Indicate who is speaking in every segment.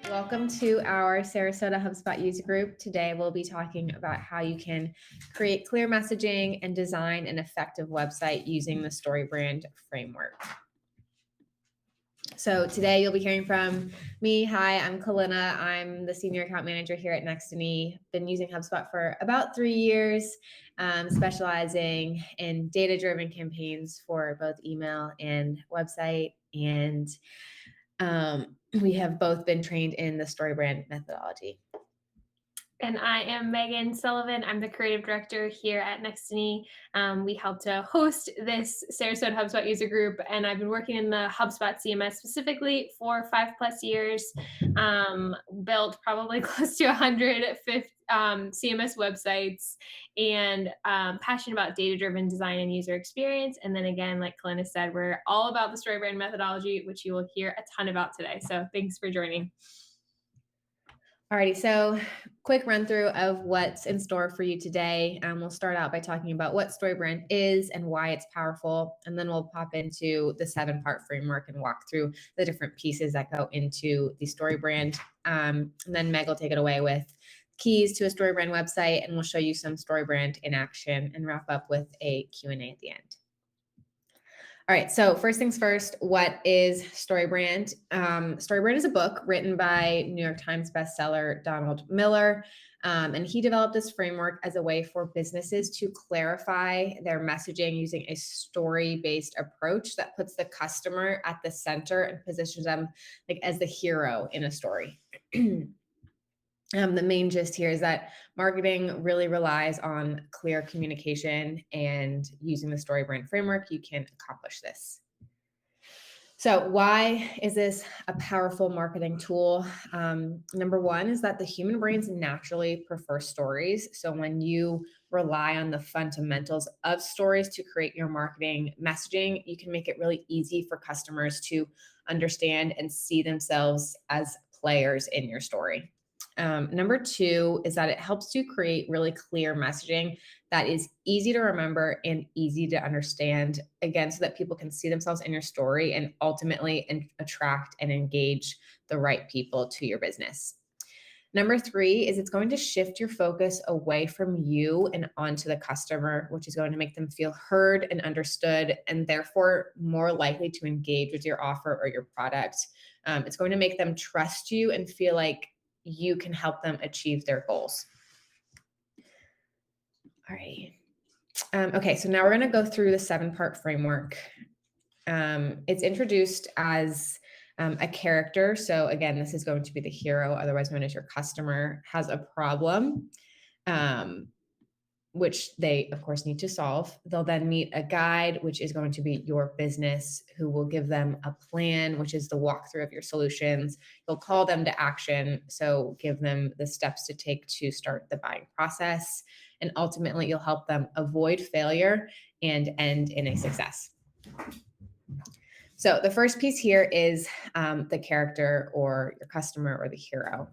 Speaker 1: Welcome to our Sarasota HubSpot user group. Today we'll be talking about how you can create clear messaging and design an effective website using the Storybrand framework. So today you'll be hearing from me. Hi, I'm Kalina. I'm the Senior Account Manager here at Next to Me. Been using HubSpot for about 3 years, specializing in data-driven campaigns for both email and website. And we have both been trained in the Storybrand methodology.
Speaker 2: And I am Megan Sullivan. I'm the creative director here at Next to Me. We help to host this Sarasota HubSpot user group, and I've been working in the HubSpot CMS specifically for 5+ years. Built probably close to 150 CMS websites, and passionate about data-driven design and user experience. And then again, like Kalina said, we're all about the Storybrand methodology, which you will hear a ton about today. So thanks for joining.
Speaker 1: Alrighty, so quick run through of what's in store for you today. We'll start out by talking about what Storybrand is and why it's powerful, and then we'll pop into the 7-part framework and walk through the different pieces that go into the Storybrand. And then Meg will take it away with keys to a Storybrand website, and we'll show you some Storybrand in action and wrap up with a Q&A at the end. All right, so first things first, what is Storybrand? Storybrand is a book written by New York Times bestseller Donald Miller, and he developed this framework as a way for businesses to clarify their messaging using a story-based approach that puts the customer at the center and positions them like as the hero in a story. The main gist here is that marketing really relies on clear communication, and using the Storybrand framework, you can accomplish this. So why is this a powerful marketing tool? Number one is that the human brains naturally prefer stories. So when you rely on the fundamentals of stories to create your marketing messaging, you can make it really easy for customers to understand and see themselves as players in your story. Number two is that it helps to create really clear messaging that is easy to remember and easy to understand, again, so that people can see themselves in your story and ultimately attract and engage the right people to your business. Number three is it's going to shift your focus away from you and onto the customer, which is going to make them feel heard and understood, and therefore more likely to engage with your offer or your product. It's going to make them trust you and feel like you can help them achieve their goals. All right. Okay, so now we're going to go through the 7-part framework. It's introduced as a character. So again, this is going to be the hero, otherwise known as your customer, has a problem, which they, of course, need to solve. They'll then meet a guide, which is going to be your business, who will give them a plan, which is the walkthrough of your solutions. You'll call them to action, so give them the steps to take to start the buying process. And ultimately, you'll help them avoid failure and end in a success. So the first piece here is the character or your customer or the hero.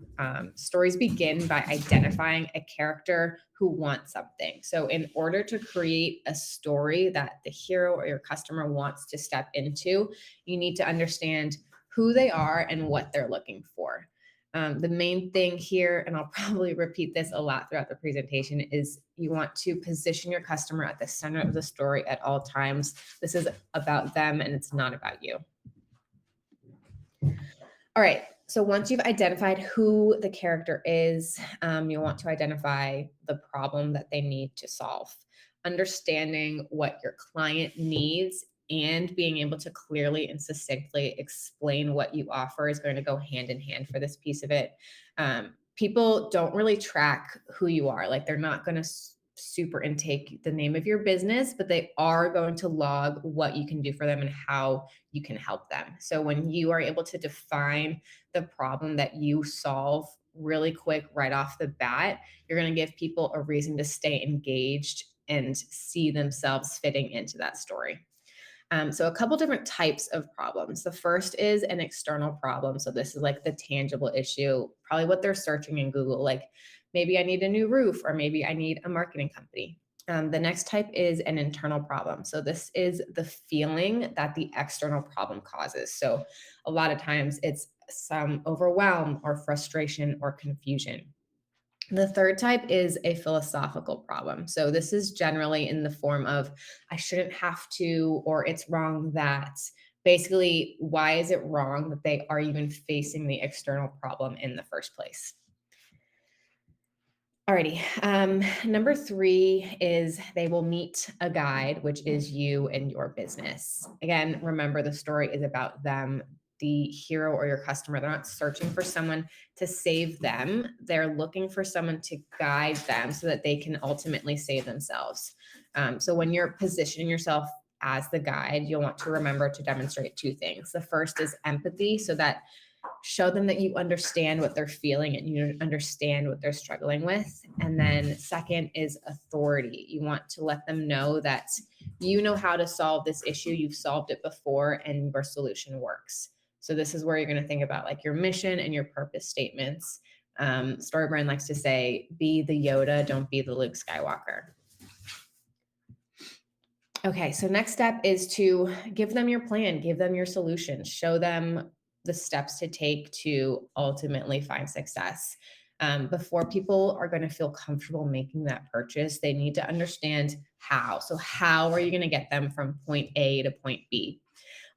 Speaker 1: Stories begin by identifying a character who wants something. So in order to create a story that the hero or your customer wants to step into, you need to understand who they are and what they're looking for. The main thing here, and I'll probably repeat this a lot throughout the presentation, is you want to position your customer at the center of the story at all times. This is about them and it's not about you. All right, so once you've identified who the character is, you want to identify the problem that they need to solve. Understanding what your client needs and being able to clearly and succinctly explain what you offer is going to go hand in hand for this piece of it. People don't really track who you are. Like, they're not going to super intake the name of your business, but they are going to log what you can do for them and how you can help them. So when you are able to define the problem that you solve really quick right off the bat, you're going to give people a reason to stay engaged and see themselves fitting into that story. So a couple different types of problems. The first is an external problem. So this is like the tangible issue, probably what they're searching in Google, like maybe I need a new roof, or maybe I need a marketing company. The next type is an internal problem. So this is the feeling that the external problem causes. So a lot of times it's some overwhelm or frustration or confusion. The third type is a philosophical problem. So this is generally in the form of I shouldn't have to, or it's wrong that. Basically, why is it wrong that they are even facing the external problem in the first place? Alrighty. Number 3 is they will meet a guide, which is you and your business. Again, remember the story is about them, the hero or your customer. They're not searching for someone to save them. They're looking for someone to guide them so that they can ultimately save themselves. So when you're positioning yourself as the guide, you'll want to remember to demonstrate 2 things. The first is empathy, so that show them that you understand what they're feeling and you understand what they're struggling with. And then second is authority. You want to let them know that you know how to solve this issue. You've solved it before and your solution works. So this is where you're going to think about like your mission and your purpose statements. Storybrand likes to say, be the Yoda, don't be the Luke Skywalker. Okay, so next step is to give them your plan, give them your solution, show them the steps to take to ultimately find success. Before people are going to feel comfortable making that purchase, they need to understand how. So, how are you going to get them from point A to point B?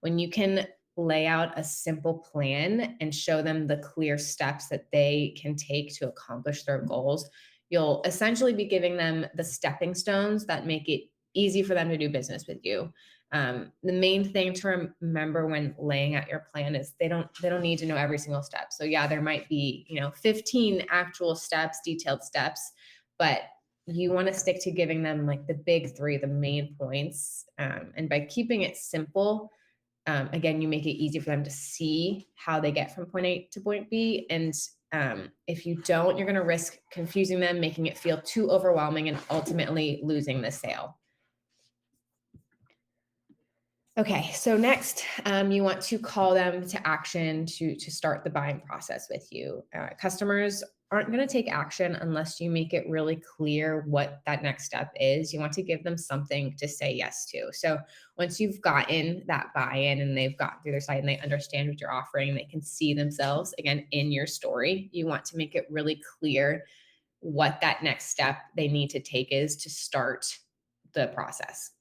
Speaker 1: When you can lay out a simple plan and show them the clear steps that they can take to accomplish their goals, you'll essentially be giving them the stepping stones that make it easy for them to do business with you. The main thing to remember when laying out your plan is they don't need to know every single step. So yeah, there might be 15 actual steps, detailed steps, but you want to stick to giving them like the big 3, the main points. And by keeping it simple, again, you make it easy for them to see how they get from point A to point B. And if you don't, you're going to risk confusing them, making it feel too overwhelming, and ultimately losing the sale. Okay, so next, you want to call them to action to start the buying process with you. Customers aren't going to take action unless you make it really clear what that next step is. You want to give them something to say yes to. So once you've gotten that buy-in and they've gotten through their site and they understand what you're offering, they can see themselves again in your story. You want to make it really clear what that next step they need to take is to start the process.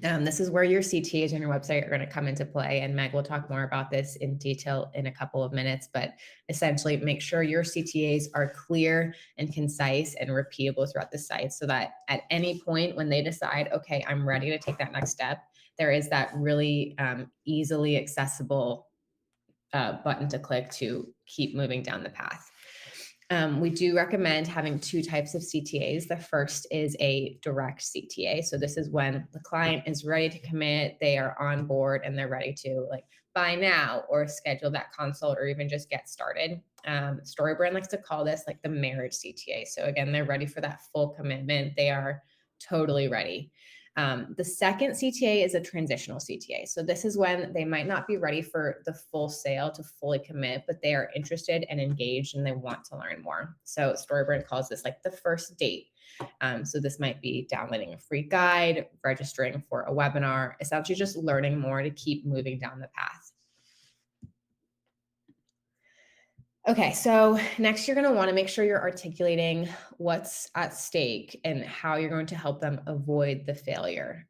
Speaker 1: This is where your CTAs on your website are going to come into play. And Meg will talk more about this in detail in a couple of minutes, but essentially make sure your CTAs are clear and concise and repeatable throughout the site so that at any point when they decide, okay, I'm ready to take that next step, there is that really easily accessible button to click to keep moving down the path. We do recommend having 2 types of CTAs. The first is a direct CTA. So this is when the client is ready to commit, they are on board and they're ready to like buy now or schedule that consult or even just get started. Storybrand likes to call this like the marriage CTA. So again, they're ready for that full commitment. They are totally ready. The second CTA is a transitional CTA. So this is when they might not be ready for the full sale to fully commit, but they are interested and engaged and they want to learn more. So Storybrand calls this like the first date. So this might be downloading a free guide, registering for a webinar, essentially just learning more to keep moving down the path. Okay, so next you're going to want to make sure you're articulating what's at stake and how you're going to help them avoid the failure.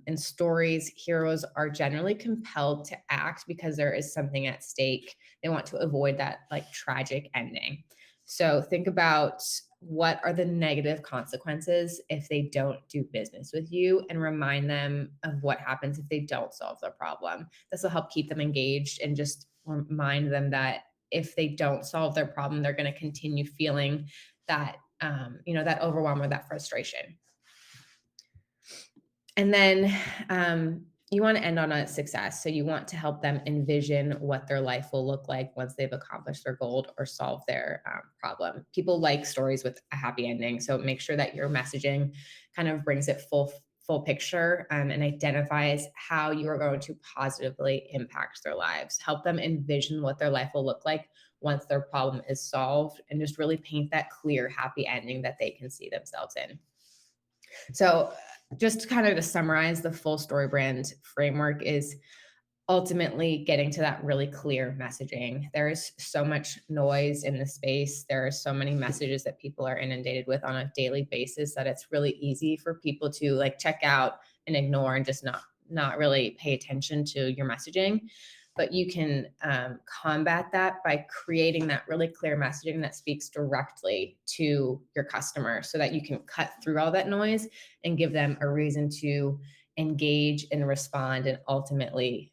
Speaker 1: In stories, heroes are generally compelled to act because there is something at stake. They want to avoid that like tragic ending. So think about what are the negative consequences if they don't do business with you, and remind them of what happens if they don't solve their problem. This will help keep them engaged and just remind them that if they don't solve their problem, they're going to continue feeling that, that overwhelm or that frustration. And then you want to end on a success. So you want to help them envision what their life will look like once they've accomplished their goal or solved their problem. People like stories with a happy ending. So make sure that your messaging kind of brings it full picture and identifies how you are going to positively impact their lives. Help them envision what their life will look like once their problem is solved, and just really paint that clear, happy ending that they can see themselves in. So just kind of to summarize, the full Storybrand framework is ultimately getting to that really clear messaging. There is so much noise in the space. There are so many messages that people are inundated with on a daily basis that it's really easy for people to like check out and ignore and just not really pay attention to your messaging. But you can combat that by creating that really clear messaging that speaks directly to your customer so that you can cut through all that noise and give them a reason to engage and respond and ultimately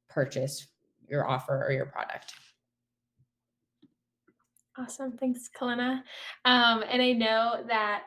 Speaker 1: purchase your offer or your product.
Speaker 2: Awesome. Thanks, Kalina. And I know that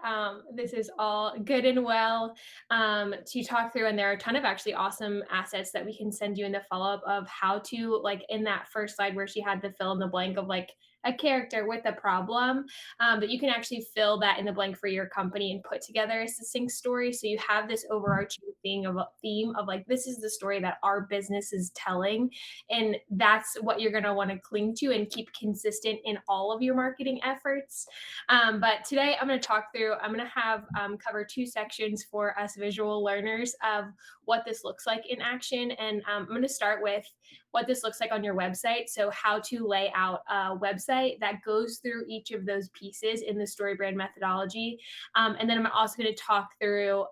Speaker 2: this is all good and well to talk through, and there are a ton of actually awesome assets that we can send you in the follow up of how to, like, in that first slide where she had the fill in the blank of like a character with a problem, that you can actually fill that in the blank for your company and put together a succinct story. So you have this overarching theme of like, this is the story that our business is telling, and that's what you're going to want to cling to and keep consistent in all of your marketing efforts. But today I'm going to talk through, I'm going to have cover two sections for us visual learners of what this looks like in action. And I'm going to start with what this looks like on your website. So how to lay out a website that goes through each of those pieces in the Storybrand methodology. And then I'm also going to talk through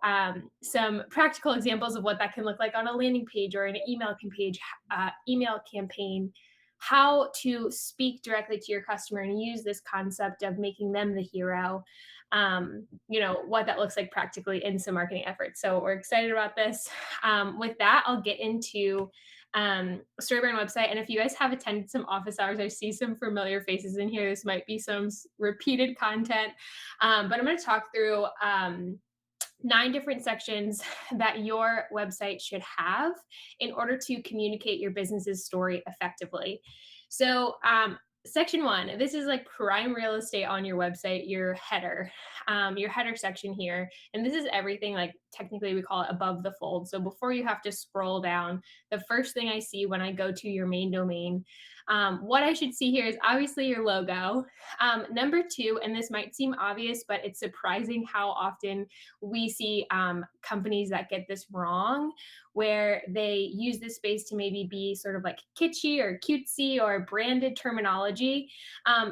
Speaker 2: some practical examples of what that can look like on a landing page or an email campaign, how to speak directly to your customer and use this concept of making them the hero, what that looks like practically in some marketing efforts. So we're excited about this. With that, I'll get into Storybrand website. And if you guys have attended some office hours, I see some familiar faces in here. This might be some repeated content, but I'm going to talk through 9 different sections that your website should have in order to communicate your business's story effectively. So, section 1, this is like prime real estate on your website, your header section here. And this is everything, like technically we call it above the fold. So before you have to scroll down, the first thing I see when I go to your main domain, what I should see here is obviously your logo. Number 2, and this might seem obvious, but it's surprising how often we see companies that get this wrong, where they use this space to maybe be sort of like kitschy or cutesy or branded terminology.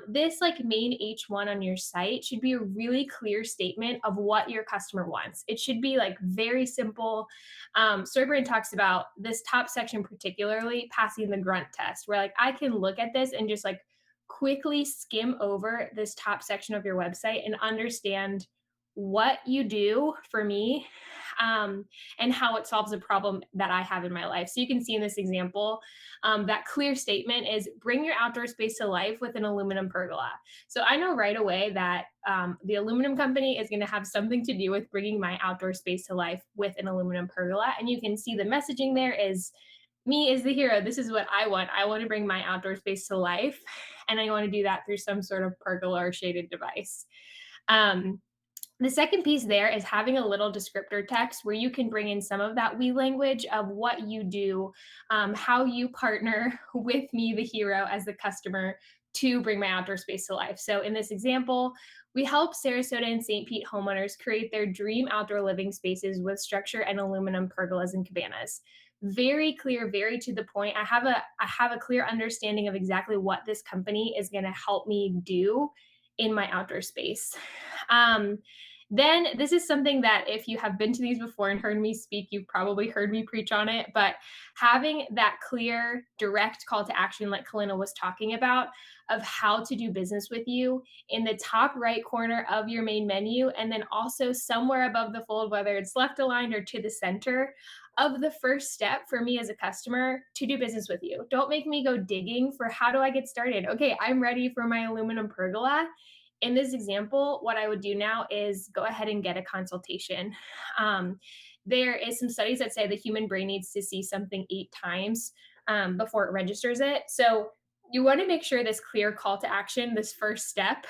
Speaker 2: This like main H1 on your site should be a really clear statement of what your customer wants. It should be like very simple. Storybrand talks about this top section, particularly passing the grunt test, where like I can look at this and just like quickly skim over this top section of your website and understand what you do for me, and how it solves a problem that I have in my life. So you can see in this example, that clear statement is bring your outdoor space to life with an aluminum pergola. So I know right away that the aluminum company is going to have something to do with bringing my outdoor space to life with an aluminum pergola. And you can see the messaging there is me is the hero. This is what I want. I want to bring my outdoor space to life. And I want to do that through some sort of pergola or shaded device. The second piece there is having a little descriptor text where you can bring in some of that we language of what you do, how you partner with me, the hero, as the customer to bring my outdoor space to life. So in this example, we help Sarasota and St. Pete homeowners create their dream outdoor living spaces with structure and aluminum pergolas and cabanas. Very clear, very to the point. I have a clear understanding of exactly what this company is going to help me do in my outdoor space. Then this is something that if you have been to these before and heard me speak, you've probably heard me preach on it, but having that clear, direct call to action, like Kalina was talking about, of how to do business with you in the top right corner of your main menu, and then also somewhere above the fold, whether it's left aligned or to the center of the first step for me as a customer to do business with you. Don't make me go digging for how do I get started? Okay, I'm ready for my aluminum pergola. In this example, what I would do now is go ahead and get a consultation. There is some studies that say the human brain needs to see something 8 times before it registers it. So you want to make sure this clear call to action, this first step,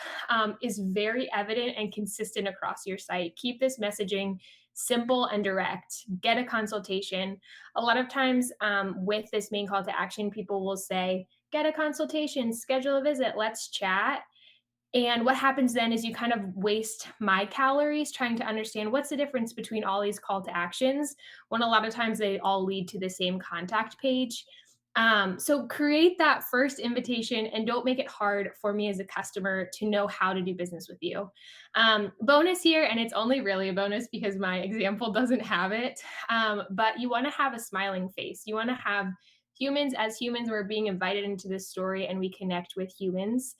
Speaker 2: is very evident and consistent across your site. Keep this messaging simple and direct. Get a consultation. A lot of times with this main call to action, people will say, get a consultation, schedule a visit, let's chat. And what happens then is you kind of waste my calories trying to understand what's the difference between all these call to actions when a lot of times they all lead to the same contact page. So create that first invitation and don't make it hard for me as a customer to know how to do business with you. Bonus here, and it's only really a bonus because my example doesn't have it, but you want to have a smiling face. You want to have humans as humans. We're being invited into this story and we connect with humans.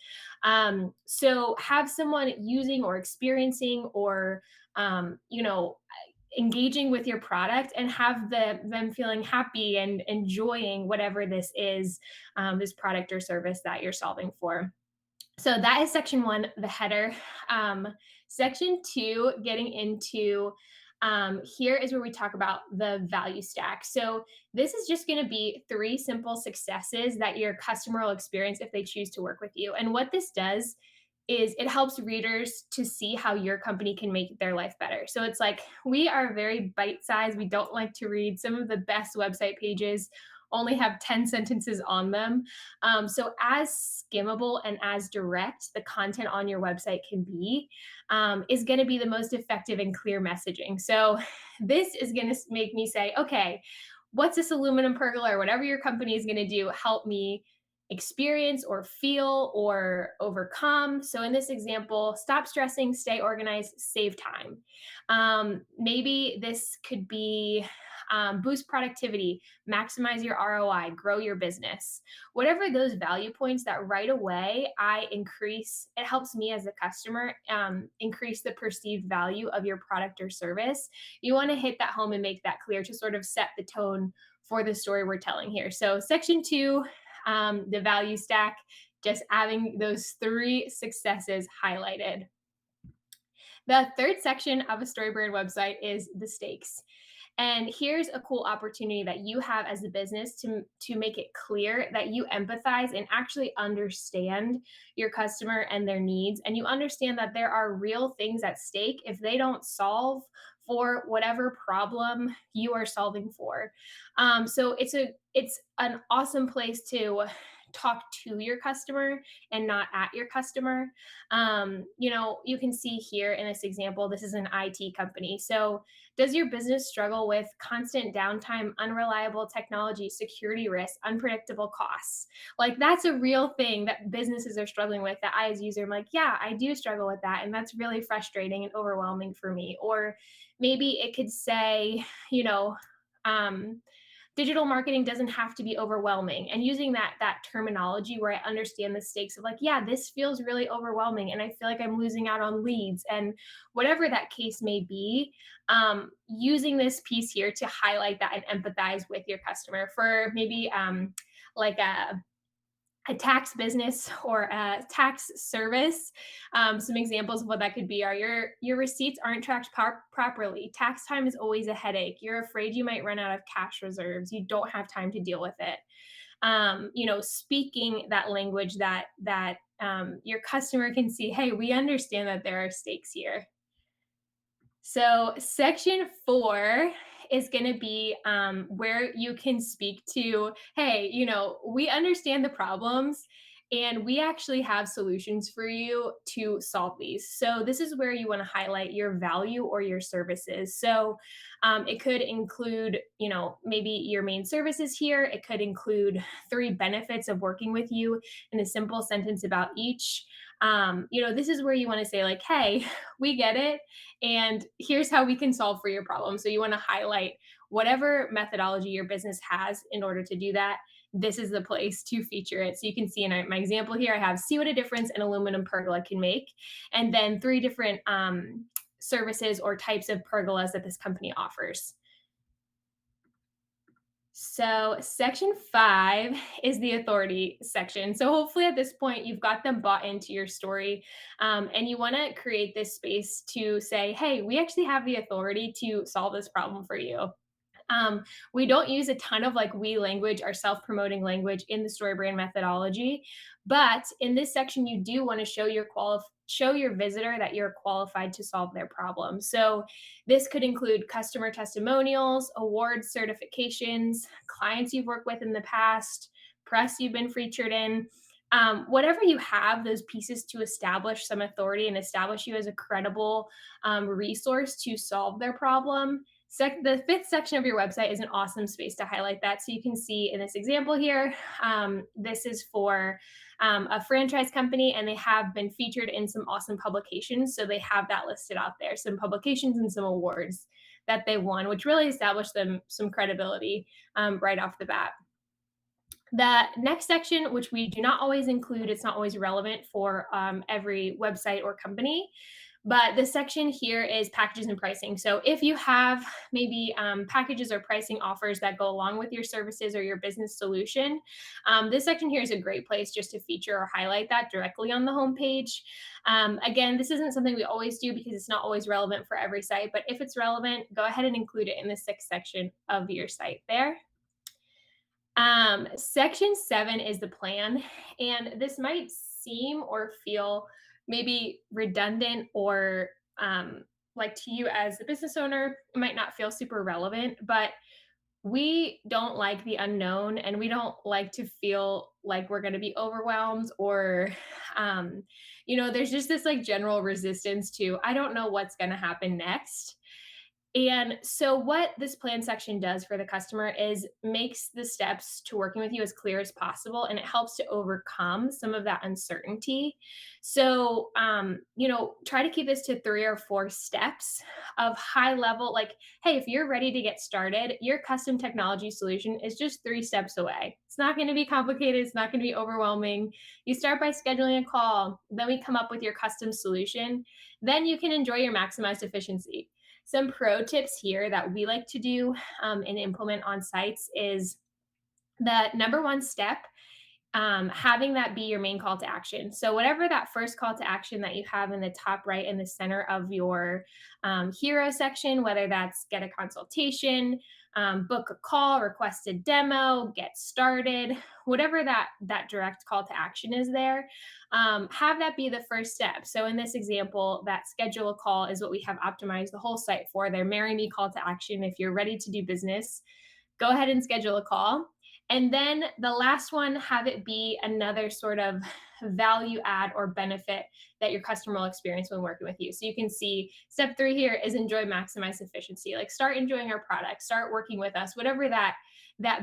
Speaker 2: So have someone using or experiencing or, engaging with your product and have them feeling happy and enjoying whatever this is, this product or service that you're solving for. So that is section one, the header. Um, Section two, getting into, here is where we talk about the value stack. So this is just going to be three simple successes that your customer will experience if they choose to work with you. And what this does is it helps readers to see how your company can make their life better. So it's like we are very bite sized. We don't like to read. Some of the best website pages only have 10 sentences on them. So, as skimmable and as direct the content on your website can be, is going to be the most effective and clear messaging. So, this is going to make me say, okay, what's this aluminum pergola or whatever your company is going to do help me experience or feel or overcome? So in this example, stop stressing, stay organized, save time. Maybe this could be, boost productivity, maximize your ROI, grow your business. Whatever those value points that right away I increase, it helps me as a customer, increase the perceived value of your product or service. You want to hit that home and make that clear to sort of set the tone for the story we're telling here. So section two, the value stack, just having those three successes highlighted. The third section of a Storybrand website is the stakes. And here's a cool opportunity that you have as a business to make it clear that you empathize and actually understand your customer and their needs. And you understand that there are real things at stake if they don't solve for whatever problem you are solving for. So it's an awesome place to talk to your customer and not at your customer. You can see here in this example, this is an IT company. So does your business struggle with constant downtime, unreliable technology, security risks, unpredictable costs? Like that's a real thing that businesses are struggling with that I as a user am like, yeah, I do struggle with that. And that's really frustrating and overwhelming for me. Or maybe it could say, you know, um, digital marketing doesn't have to be overwhelming, and using that terminology where I understand the stakes of like, yeah, this feels really overwhelming and I feel like I'm losing out on leads and whatever that case may be. Using this piece here to highlight that and empathize with your customer for maybe, like a tax business or a tax service. Some examples of what that could be are your receipts aren't tracked properly. Tax time is always a headache. You're afraid you might run out of cash reserves. You don't have time to deal with it. Speaking that language that your customer can see. Hey, we understand that there are stakes here. So, section four is going to be, where you can speak to, hey, we understand the problems and we actually have solutions for you to solve these. So, this is where you want to highlight your value or your services. So, it could include, maybe your main services here. It could include three benefits of working with you in a simple sentence about each. This is where you want to say, like, hey, we get it and here's how we can solve for your problem. So you want to highlight whatever methodology your business has in order to do that. This is the place to feature it. So you can see in my example here, I have see what a difference an aluminum pergola can make, and then three different, services or types of pergolas that this company offers. So, section five is the authority section. So, hopefully, at this point, you've got them bought into your story, and you want to create this space to say, hey, we actually have the authority to solve this problem for you. We don't use a ton of like we language, our self promoting language in the StoryBrand methodology, but in this section, you do want to show your visitor that you're qualified to solve their problem. So this could include customer testimonials, awards, certifications, clients you've worked with in the past, press you've been featured in. whatever you have, those pieces to establish some authority and establish you as a credible resource to solve their problem. The fifth section of your website is an awesome space to highlight that. So you can see in this example here, this is for a franchise company, and they have been featured in some awesome publications. So they have that listed out there, some publications and some awards that they won, which really established them some credibility right off the bat. The next section, which we do not always include, it's not always relevant for every website or company, but this section here is packages and pricing. So if you have maybe packages or pricing offers that go along with your services or your business solution, this section here is a great place just to feature or highlight that directly on the homepage. Again, this isn't something we always do because it's not always relevant for every site, but if it's relevant, go ahead and include it in the sixth section of your site there. Section 7 is the plan, and this might seem or feel maybe redundant or like to you as a business owner, it might not feel super relevant, but we don't like the unknown and we don't like to feel like we're going to be overwhelmed or there's just this like general resistance to I don't know what's going to happen next. And so what this plan section does for the customer is makes the steps to working with you as clear as possible, and it helps to overcome some of that uncertainty. So try to keep this to 3 or 4 steps of high level, like, hey, if you're ready to get started, your custom technology solution is just 3 steps away. It's not going to be complicated, it's not going to be overwhelming. You start by scheduling a call, then we come up with your custom solution, then you can enjoy your maximized efficiency. Some pro tips here that we like to do and implement on sites is the number one step, having that be your main call to action. So, whatever that first call to action that you have in the top right in the center of your hero section, whether that's get a consultation, book a call, request a demo, get started, whatever that direct call to action is there, have that be the first step. So, in this example, that schedule a call is what we have optimized the whole site for. Their Marry Me call to action. If you're ready to do business, go ahead and schedule a call. And then the last one, have it be another sort of value add or benefit that your customer will experience when working with you. So you can see step 3 here is enjoy maximize efficiency. Like start enjoying our product, start working with us, whatever that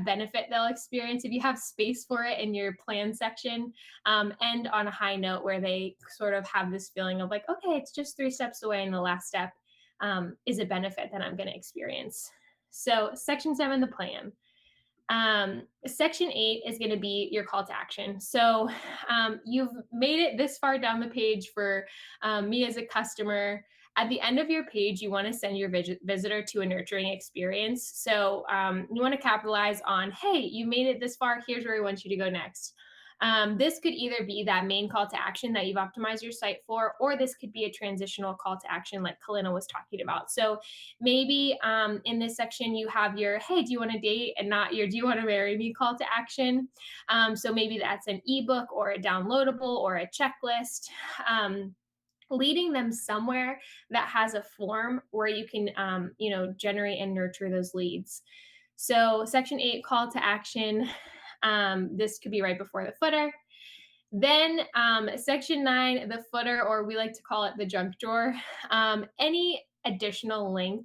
Speaker 2: benefit they'll experience. If you have space for it in your plan section, end on a high note where they sort of have this feeling of like, okay, it's just 3 steps away, and the last step is a benefit that I'm going to experience. So section 7, the plan. Section 8 is going to be your call to action. So you've made it this far down the page for me as a customer. At the end of your page, you want to send your visitor to a nurturing experience. So you want to capitalize on, hey, you made it this far. Here's where we want you to go next. This could either be that main call to action that you've optimized your site for, or this could be a transitional call to action like Kalina was talking about. So maybe in this section, you have your, hey, do you want to date, and not your, do you want to marry me call to action. So maybe that's an ebook or a downloadable or a checklist. Leading them somewhere that has a form where you can, generate and nurture those leads. So section 8, call to action. This could be right before the footer. Then section 9, the footer, or we like to call it the junk drawer. Any additional link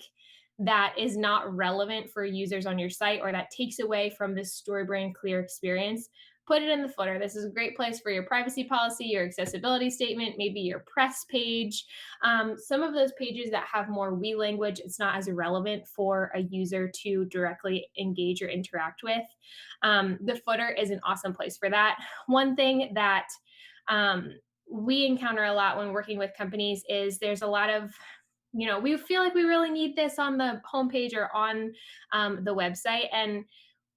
Speaker 2: that is not relevant for users on your site or that takes away from this Storybrand clear experience, put it in the footer. This is a great place for your privacy policy, your accessibility statement, maybe your press page. Some of those pages that have more we language, it's not as relevant for a user to directly engage or interact with. The footer is an awesome place for that. One thing that we encounter a lot when working with companies is there's a lot of we feel like we really need this on the homepage or on the website. And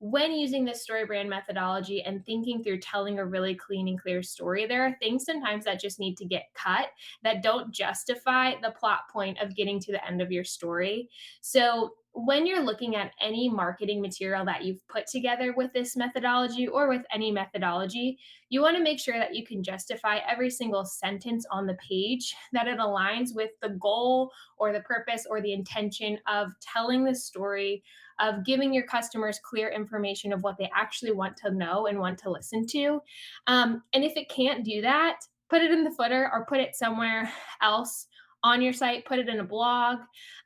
Speaker 2: when using this Storybrand methodology and thinking through telling a really clean and clear story, there are things sometimes that just need to get cut that don't justify the plot point of getting to the end of your story. So when you're looking at any marketing material that you've put together with this methodology or with any methodology, you want to make sure that you can justify every single sentence on the page, that it aligns with the goal or the purpose or the intention of telling the story of giving your customers clear information of what they actually want to know and want to listen to. And if it can't do that, put it in the footer or put it somewhere else on your site, put it in a blog.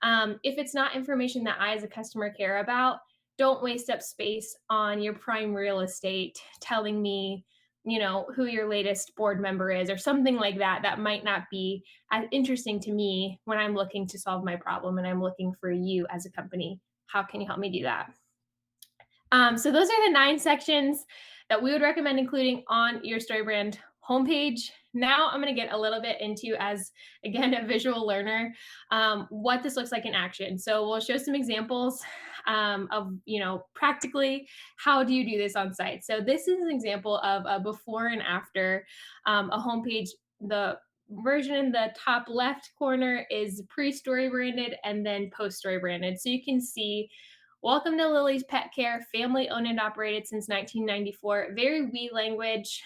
Speaker 2: If it's not information that I, as a customer, care about, don't waste up space on your prime real estate telling me, who your latest board member is or something like that, that might not be as interesting to me when I'm looking to solve my problem and I'm looking for you as a company. How can you help me do that? So those are the 9 sections that we would recommend including on your StoryBrand homepage. Now I'm going to get a little bit into, as again, a visual learner, what this looks like in action. So we'll show some examples of, practically how do you do this on site. So this is an example of a before and after a homepage. The version in the top left corner is pre-story branded and then post-story branded. So you can see, welcome to Lily's Pet Care, family owned and operated since 1994. Very we language,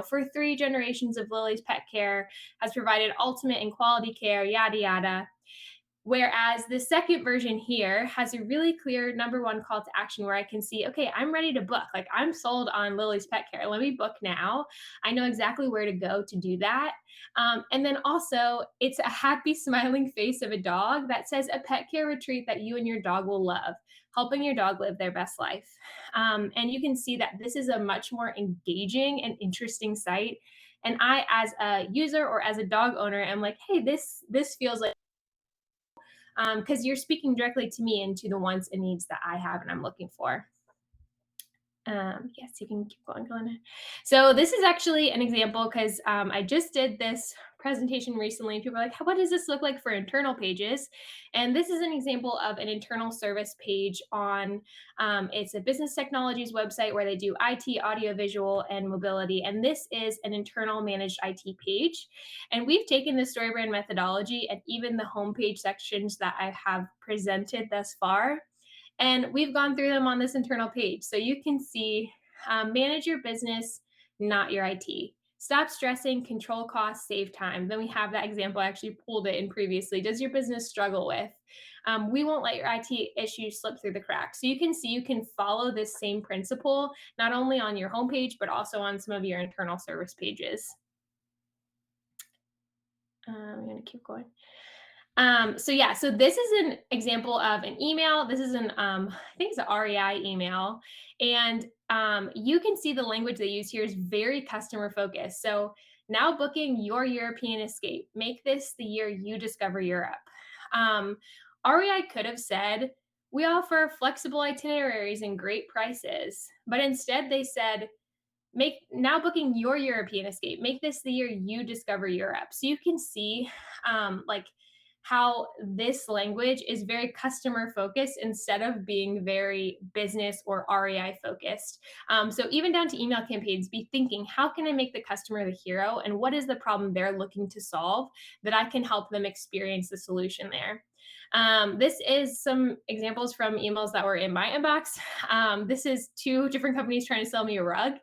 Speaker 2: for 3 generations of Lily's Pet Care, has provided ultimate and quality care, yada, yada. Whereas the second version here has a really clear number 1 call to action where I can see, okay, I'm ready to book. Like, I'm sold on Lily's Pet Care. Let me book now. I know exactly where to go to do that. And then also, it's a happy, smiling face of a dog that says a pet care retreat that you and your dog will love, helping your dog live their best life. And you can see that this is a much more engaging and interesting site. And I, as a user or as a dog owner, am like, hey, this feels like, because you're speaking directly to me and to the wants and needs that I have and I'm looking for. Yes, you can keep going. So this is actually an example because I just did this presentation recently and people are like, what does this look like for internal pages? And this is an example of an internal service page on, it's a business technologies website where they do IT, audio, visual, and mobility. And this is an internal managed IT page. And we've taken the StoryBrand methodology and even the homepage sections that I have presented thus far, and we've gone through them on this internal page. So you can see, manage your business, not your IT. Stop stressing, control costs, save time. Then we have that example. I actually pulled it in previously. Does your business struggle with? We won't let your IT issues slip through the cracks. So you can see you can follow this same principle, not only on your homepage, but also on some of your internal service pages. I'm going to keep going. So this is an example of an email. This is I think it's an REI email. And you can see the language they use here is very customer focused. So now booking your European escape, make this the year you discover Europe. REI could have said, we offer flexible itineraries and great prices, but instead they said, now booking your European escape, make this the year you discover Europe. So you can see how this language is very customer focused instead of being very business or REI focused. So even down to email campaigns, be thinking, how can I make the customer the hero and what is the problem they're looking to solve that I can help them experience the solution there. This is some examples from emails that were in my inbox. This is 2 different companies trying to sell me a rug.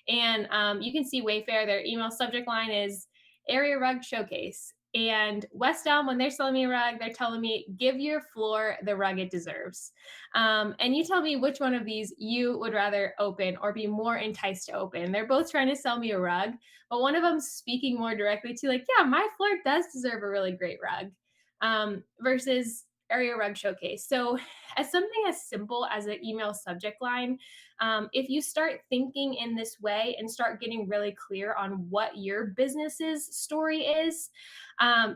Speaker 2: And you can see Wayfair, their email subject line is area rug showcase. And West Elm, when they're selling me a rug, they're telling me, give your floor the rug it deserves. And you tell me which one of these you would rather open or be more enticed to open. They're both trying to sell me a rug, but one of them's speaking more directly to like, yeah, my floor does deserve a really great rug, versus area rug showcase. So as something as simple as an email subject line, if you start thinking in this way and start getting really clear on what your business's story is,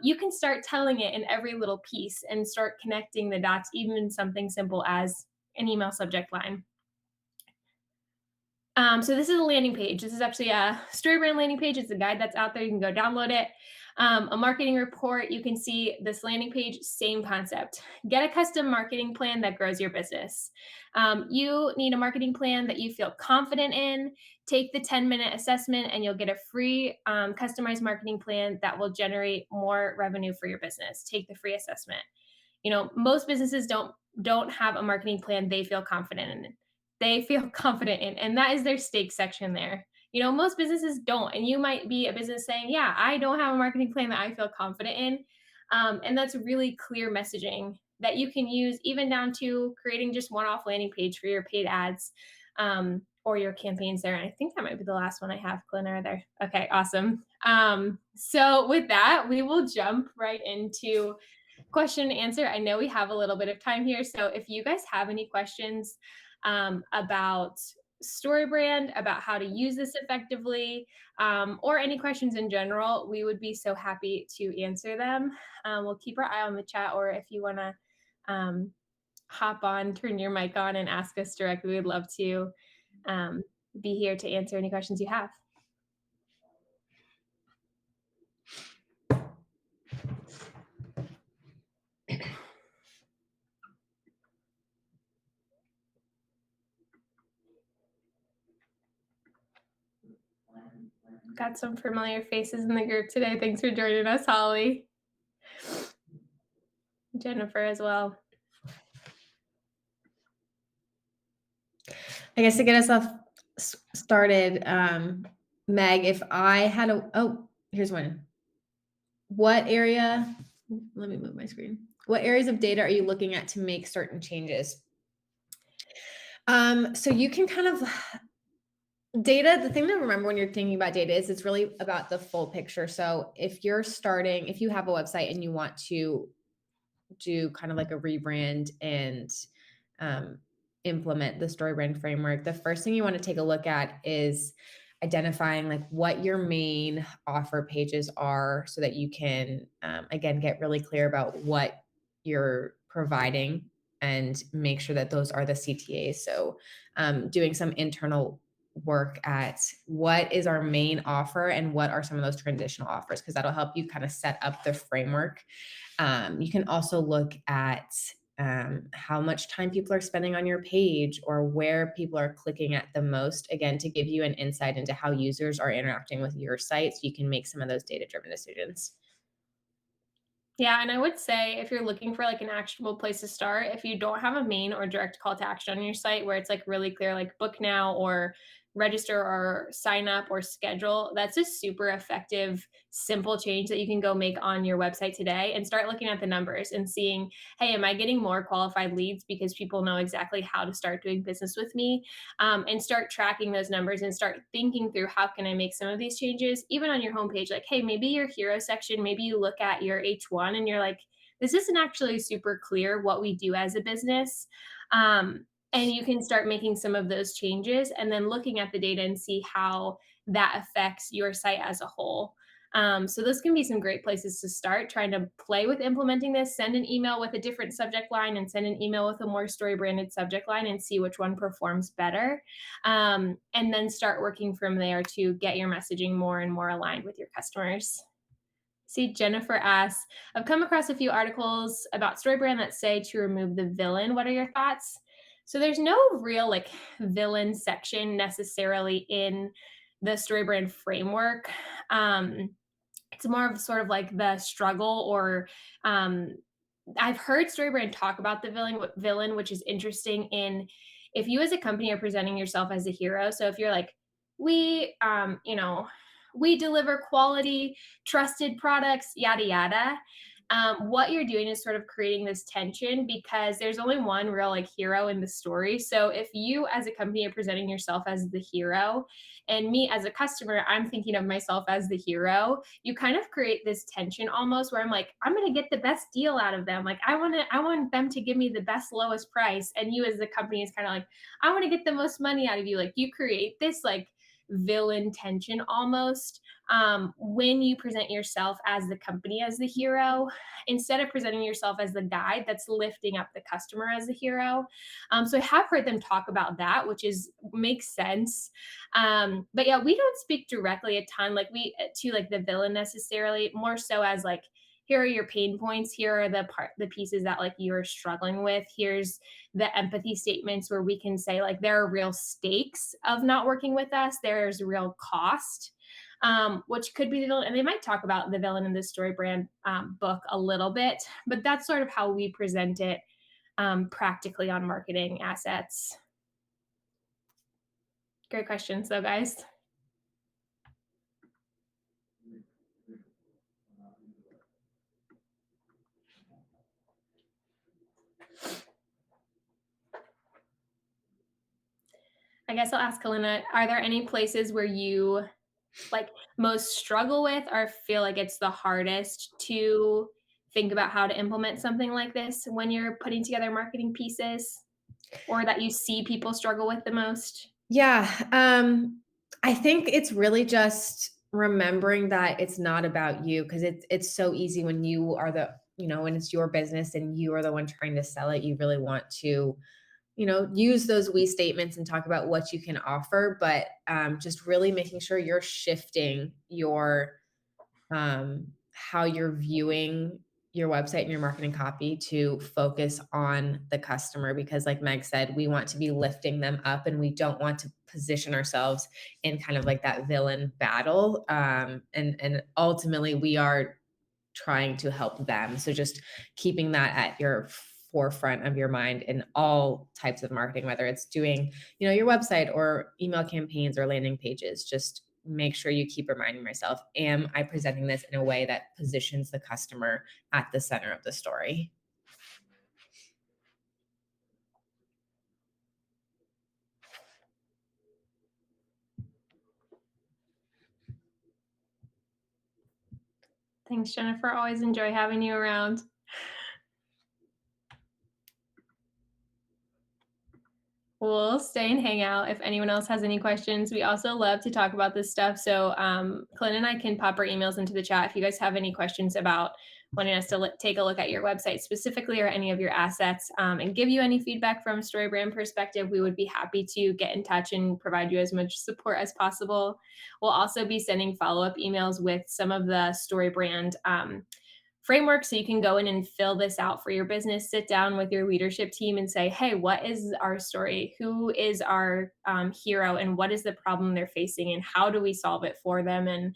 Speaker 2: you can start telling it in every little piece and start connecting the dots, even in something simple as an email subject line. So this is a landing page. This is actually a StoryBrand landing page. It's a guide that's out there. You can go download it. A marketing report. You can see this landing page, same concept. Get a custom marketing plan that grows your business. You need a marketing plan that you feel confident in. Take the 10-minute assessment and you'll get a free customized marketing plan that will generate more revenue for your business. Take the free assessment. Most businesses don't have a marketing plan they feel confident in. And that is their stake section there. Most businesses don't, and you might be a business saying, yeah, I don't have a marketing plan that I feel confident in. And that's really clear messaging that you can use, even down to creating just one-off landing page for your paid ads, or your campaigns there. And I think that might be the last one I have. Glenn, are there? Okay, awesome. So with that, we will jump right into question and answer. I know we have a little bit of time here. So if you guys have any questions about Storybrand, about how to use this effectively, or any questions in general, we would be so happy to answer them. We'll keep our eye on the chat, or if you want to hop on, turn your mic on and ask us directly, we'd love to be here to answer any questions you have. Got some familiar faces in the group today. Thanks for joining us, Holly. Jennifer as well.
Speaker 1: I guess to get us off started, Meg, if I had here's one. What area, let me move my screen. What areas of data are you looking at to make certain changes? So you can kind of, data, the thing to remember when you're thinking about data is it's really about the full picture. So if you have a website and you want to do kind of like a rebrand and implement the Storybrand framework, the first thing you want to take a look at is identifying like what your main offer pages are, so that you can again get really clear about what you're providing and make sure that those are the CTAs. So doing some internal work at what is our main offer and what are some of those transitional offers, because that'll help you kind of set up the framework. You can also look at how much time people are spending on your page or where people are clicking at the most, again, to give you an insight into how users are interacting with your site, so you can make some of those data-driven decisions.
Speaker 2: Yeah, and I would say if you're looking for like an actionable place to start, if you don't have a main or direct call to action on your site where it's like really clear, like book now or register or sign up or schedule, that's a super effective, simple change that you can go make on your website today, and start looking at the numbers and seeing, hey, am I getting more qualified leads because people know exactly how to start doing business with me? And start tracking those numbers and start thinking through, how can I make some of these changes even on your homepage? Like, hey, maybe your hero section, maybe you look at your H1 and you're like, this isn't actually super clear what we do as a business. And you can start making some of those changes and then looking at the data and see how that affects your site as a whole. So those can be some great places to start trying to play with implementing this. Send an email with a different subject line and send an email with a more story branded subject line and see which one performs better. And then start working from there to get your messaging more and more aligned with your customers. See, Jennifer asks, I've come across a few articles about Storybrand that say to remove the villain. What are your thoughts? So there's no real like villain section necessarily in the Storybrand framework. It's more of sort of like the struggle, or I've heard Storybrand talk about the villain, which is interesting. In if you as a company are presenting yourself as a hero, so if you're like, we, we deliver quality, trusted products, yada yada. What you're doing is sort of creating this tension because there's only one real like hero in the story. So if you as a company are presenting yourself as the hero, and me as a customer, I'm thinking of myself as the hero, you kind of create this tension almost where I'm like, I'm going to get the best deal out of them. Like I want them to give me the best lowest price. And you as the company is kind of like, I want to get the most money out of you. Like you create this like villain tension almost when you present yourself as the company as the hero, instead of presenting yourself as the guide that's lifting up the customer as the hero. So I have heard them talk about that, which makes sense. But yeah, we don't speak directly a ton to like the villain necessarily, more so as like, here are your pain points, here are the pieces that like you're struggling with, here's the empathy statements where we can say like there are real stakes of not working with us, there's real cost, which could be the villain. And they might talk about the villain in the Storybrand book a little bit, but that's sort of how we present it practically on marketing assets. Great questions though, guys. guess I'll ask Kalina, are there any places where you like most struggle with or feel like it's the hardest to think about how to implement something like this when you're putting together marketing pieces or that you see people struggle with the most?
Speaker 1: Yeah, I think it's really just remembering that it's not about you because it's so easy when you are the when it's your business and you are the one trying to sell it, you really want to use those we statements and talk about what you can offer, but just really making sure you're shifting your how you're viewing your website and your marketing copy to focus on the customer because like Meg said, we want to be lifting them up and we don't want to position ourselves in kind of like that villain battle. And ultimately we are trying to help them. So just keeping that at your forefront of your mind in all types of marketing, whether it's doing, your website or email campaigns or landing pages, just make sure you keep reminding myself, am I presenting this in a way that positions the customer at the center of the story?
Speaker 2: Thanks, Jennifer. Always enjoy having you around. We'll stay and hang out if anyone else has any questions. We also love to talk about this stuff. So, Clint and I can pop our emails into the chat if you guys have any questions about wanting us to take a look at your website specifically or any of your assets and give you any feedback from a Storybrand perspective. We would be happy to get in touch and provide you as much support as possible. We'll also be sending follow up emails with some of the Storybrand framework so you can go in and fill this out for your business. Sit down with your leadership team and say, hey, what is our story? Who is our hero, and what is the problem they're facing, and how do we solve it for them? And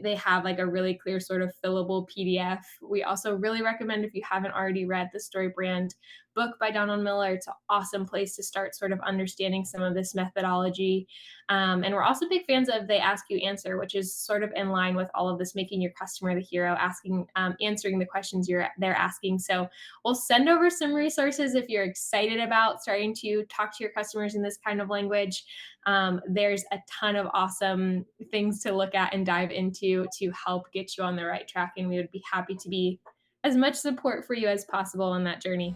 Speaker 2: they have like a really clear sort of fillable PDF. We also really recommend, if you haven't already read the Storybrand book by Donald Miller, it's an awesome place to start sort of understanding some of this methodology. And we're also big fans of They Ask You Answer, which is sort of in line with all of this, making your customer the hero, answering the questions they're asking. So we'll send over some resources if you're excited about starting to talk to your customers in this kind of language. There's a ton of awesome things to look at and dive into to help get you on the right track. And we would be happy to be as much support for you as possible on that journey.